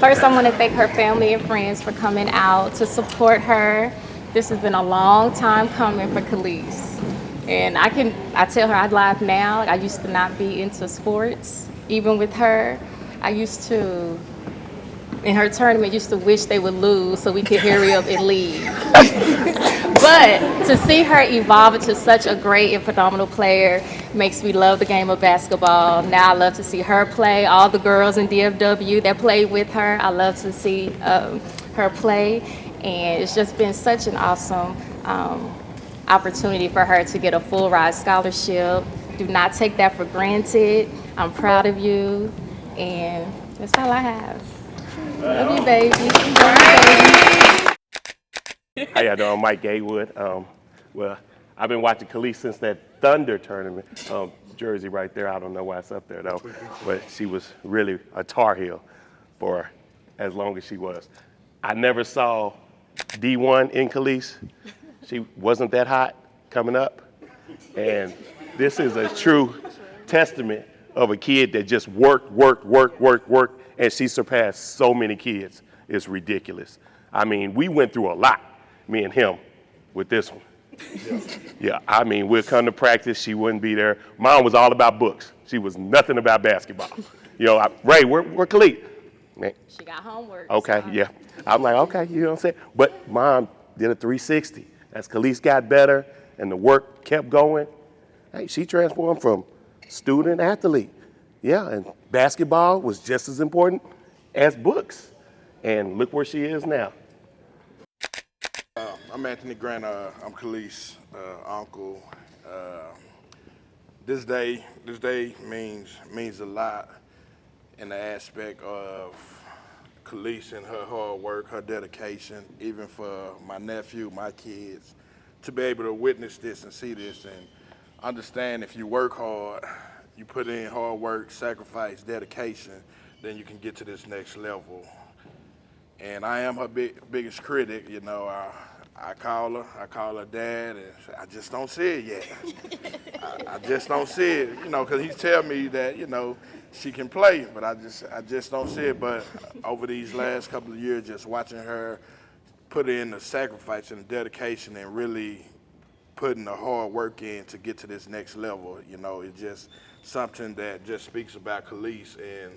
First, I want to thank her family and friends for coming out to support her. This has been a long time coming for Kelis. And I tell her I laugh now. I used to not be into sports, even with her. I used to, in her tournament, used to wish they would lose so we could hurry up and leave. But to see her evolve into such a great and phenomenal player makes me love the game of basketball. Now I love to see her play. All the girls in DFW that played with her, I love to see her play. And it's just been such an awesome opportunity for her to get a full ride scholarship. Do not take that for granted. I'm proud of you. And that's all I have. Love you, baby. Love you, baby. How y'all doing? Mike Gaywood. Well, I've been watching Kelis since that Thunder tournament. Jersey right there. I don't know why it's up there though, but she was really a Tar Heel for as long as she was. I never saw D1 in Kelis. She wasn't that hot coming up, and this is a true testament of a kid that just worked, and she surpassed so many kids. It's ridiculous. I mean, we went through a lot, me and him, with this one. Yeah, I mean, we'd come to practice, she wouldn't be there. Mom was all about books. She was nothing about basketball. You know, Ray, where Khalid? Man. She got homework. Okay, so. yeah. I'm like, okay, you know what I'm saying? But Mom did a 360. As Kelis got better and the work kept going, hey, she transformed from student athlete. Yeah, and basketball was just as important as books. And look where she is now. I'm Anthony Grant. I'm Kelis' uncle. This day means a lot in the aspect of Kelis and her hard work, her dedication, even for my nephew, my kids, to be able to witness this and see this and understand if you work hard, you put in hard work, sacrifice, dedication, then you can get to this next level. And I am her biggest critic, you know. I call her dad, and I just don't see it yet. I just don't see it, you know, because he's telling me that, you know, she can play, but I just don't see it. But over these last couple of years, just watching her put in the sacrifice and the dedication and really putting the hard work in to get to this next level, you know, it's just something that just speaks about Kelis. And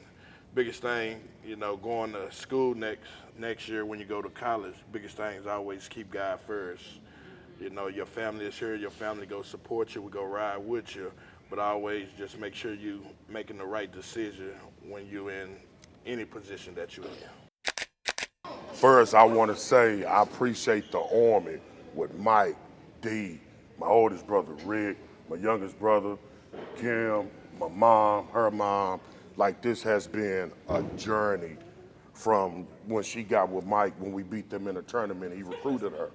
biggest thing, you know, going to school next year when you go to college, biggest thing is always keep God first. You know, your family is here, your family go support you, we go ride with you, but always just make sure you making the right decision when you're in any position that you're in. First, I want to say I appreciate the Army with Mike, D, my oldest brother Rick, my youngest brother Kim, my mom, her mom. Like, this has been a journey from when she got with Mike, when we beat them in a tournament, he recruited her.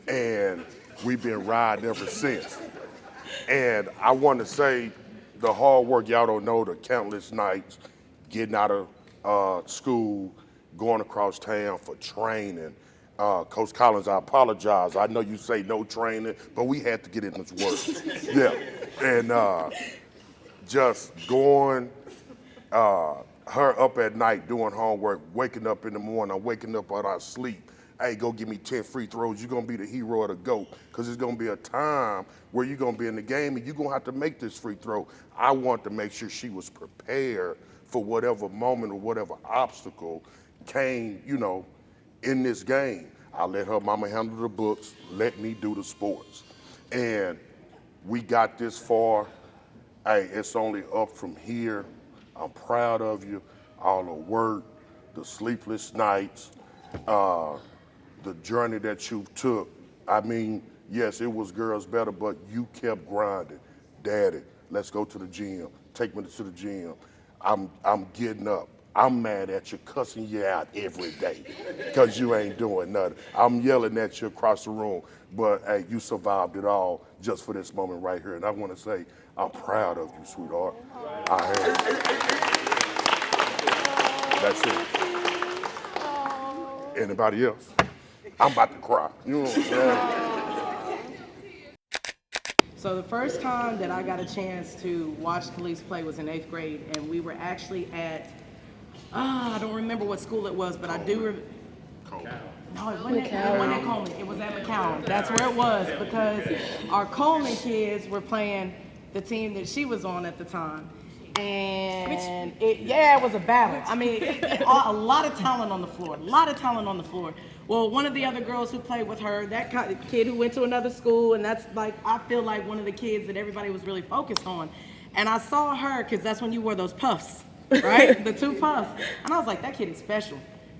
And we've been riding ever since. And I want to say the hard work, y'all don't know, the countless nights, getting out of school, going across town for training. Coach Collins, I apologize. I know you say no training, but we had to get in this work. Yeah, and just going, her up at night doing homework, waking up in the morning, I'm waking up out of sleep. Hey, go give me 10 free throws. You're gonna be the hero of the GOAT, because there's gonna be a time where you're gonna be in the game and you're gonna have to make this free throw. I want to make sure she was prepared for whatever moment or whatever obstacle came, you know, in this game. I let her mama handle the books, let me do the sports. And we got this far. Hey, it's only up from here. I'm proud of you, all the work, the sleepless nights, the journey that you took. I mean, yes, it was girls better, but you kept grinding. Daddy, let's go to the gym. Take me to the gym. I'm getting up. I'm mad at you, cussing you out every day because you ain't doing nothing. I'm yelling at you across the room, but hey, you survived it all just for this moment right here. And I want to say, I'm proud of you, sweetheart. I am. That's it. Anybody else? I'm about to cry. You know what I'm saying? So the first time that I got a chance to watch Kelis play was in 8th grade, and we were actually at I don't remember what school it was, but I do. No, it wasn't at Coleman. It was at McCowan. That's where it was because our Coleman kids were playing the team that she was on at the time. And it was a battle. I mean, a lot of talent on the floor. Well, one of the other girls who played with her, that kid who went to another school, and that's like, I feel like one of the kids that everybody was really focused on. And I saw her, because that's when you wore those puffs, right? The 2 puffs. And I was like, that kid is special.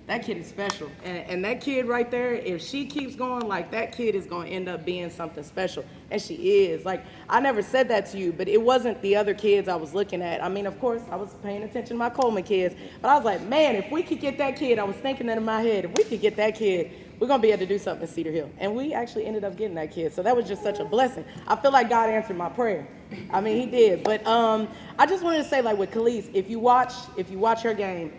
And that kid right there, if she keeps going, like, that kid is going to end up being something special. And she is. Like, I never said that to you, but it wasn't the other kids I was looking at. I mean, of course, I was paying attention to my Coleman kids. But I was like, man, if we could get that kid, I was thinking that in my head, if we could get that kid, we're going to be able to do something in Cedar Hill. And we actually ended up getting that kid. So that was just such a blessing. I feel like God answered my prayer. I mean, he did. But I just wanted to say, like, with Kelis, if you watch her game,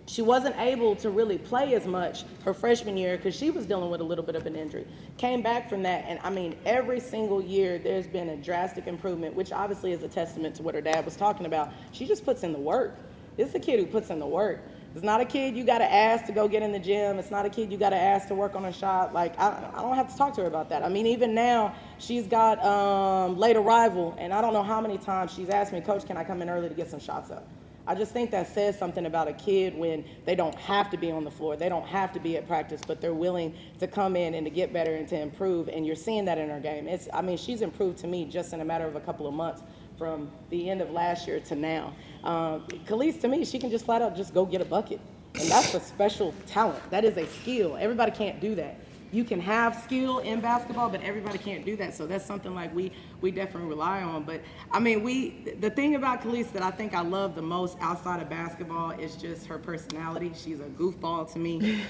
she wasn't able to really play as much her freshman year because she was dealing with a little bit of an injury. Came back from that, and I mean, every single year there's been a drastic improvement, which obviously is a testament to what her dad was talking about. She just puts in the work. This is a kid who puts in the work. It's not a kid you got to ask to go get in the gym. It's not a kid you got to ask to work on a shot. Like, I don't have to talk to her about that. I mean, even now, she's got late arrival, and I don't know how many times she's asked me, Coach, can I come in early to get some shots up? I just think that says something about a kid when they don't have to be on the floor. They don't have to be at practice, but they're willing to come in and to get better and to improve. And you're seeing that in her game. I mean, she's improved to me just in a matter of a couple of months from the end of last year to now. Kelis, to me, she can just flat out just go get a bucket. And that's a special talent. That is a skill. Everybody can't do that. You can have skill in basketball, but everybody can't do that. So that's something like we definitely rely on. But I mean, the thing about Kelis that I think I love the most outside of basketball is just her personality. She's a goofball to me.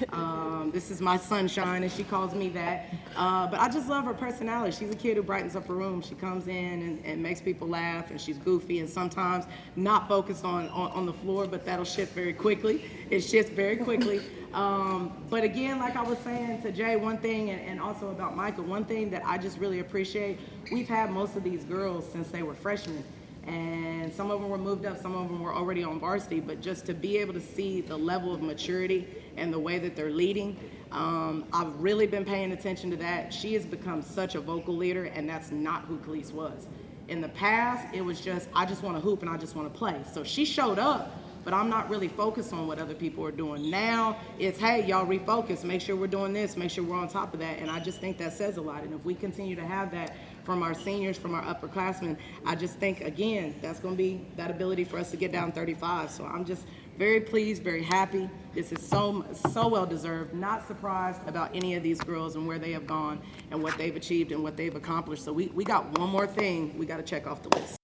This is my sunshine, and she calls me that. But I just love her personality. She's a kid who brightens up her room. She comes in and makes people laugh, and she's goofy and sometimes not focused on the floor, but that'll shift very quickly. It shifts very quickly. But again, like I was saying to Jay, one thing, and also about Michael, one thing that I just really appreciate, we've had most of these girls since they were freshmen. And some of them were moved up, some of them were already on varsity, but just to be able to see the level of maturity and the way that they're leading, I've really been paying attention to that. She has become such a vocal leader, and that's not who Kelis was. In the past, it was just, I just want to hoop and I just want to play. So she showed up, but I'm not really focused on what other people are doing. Now it's, hey, y'all refocus, make sure we're doing this, make sure we're on top of that. And I just think that says a lot. And if we continue to have that from our seniors, from our upperclassmen, I just think, again, that's going to be that ability for us to get down 35. So I'm just very pleased, very happy. This is so well deserved. Not surprised about any of these girls and where they have gone and what they've achieved and what they've accomplished. So we got one more thing we got to check off the list.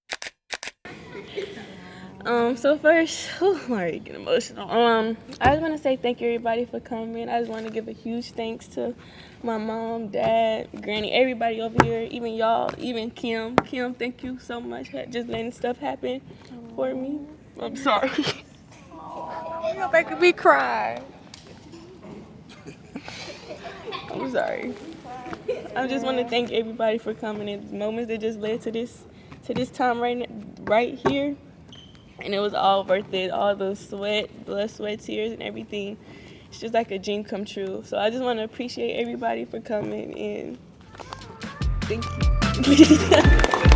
So first, I'm already getting emotional. I just want to say thank you everybody for coming. I just want to give a huge thanks to my mom, dad, granny, everybody over here, even y'all, even Kim. Kim, thank you so much for just letting stuff happen for me. I'm sorry. You're making me cry. I'm sorry. I just want to thank everybody for coming in. The moments that just led to this time right here. And it was all worth it, all the sweat, blood, sweat, tears, and everything. It's just like a dream come true. So I just want to appreciate everybody for coming, and thank you.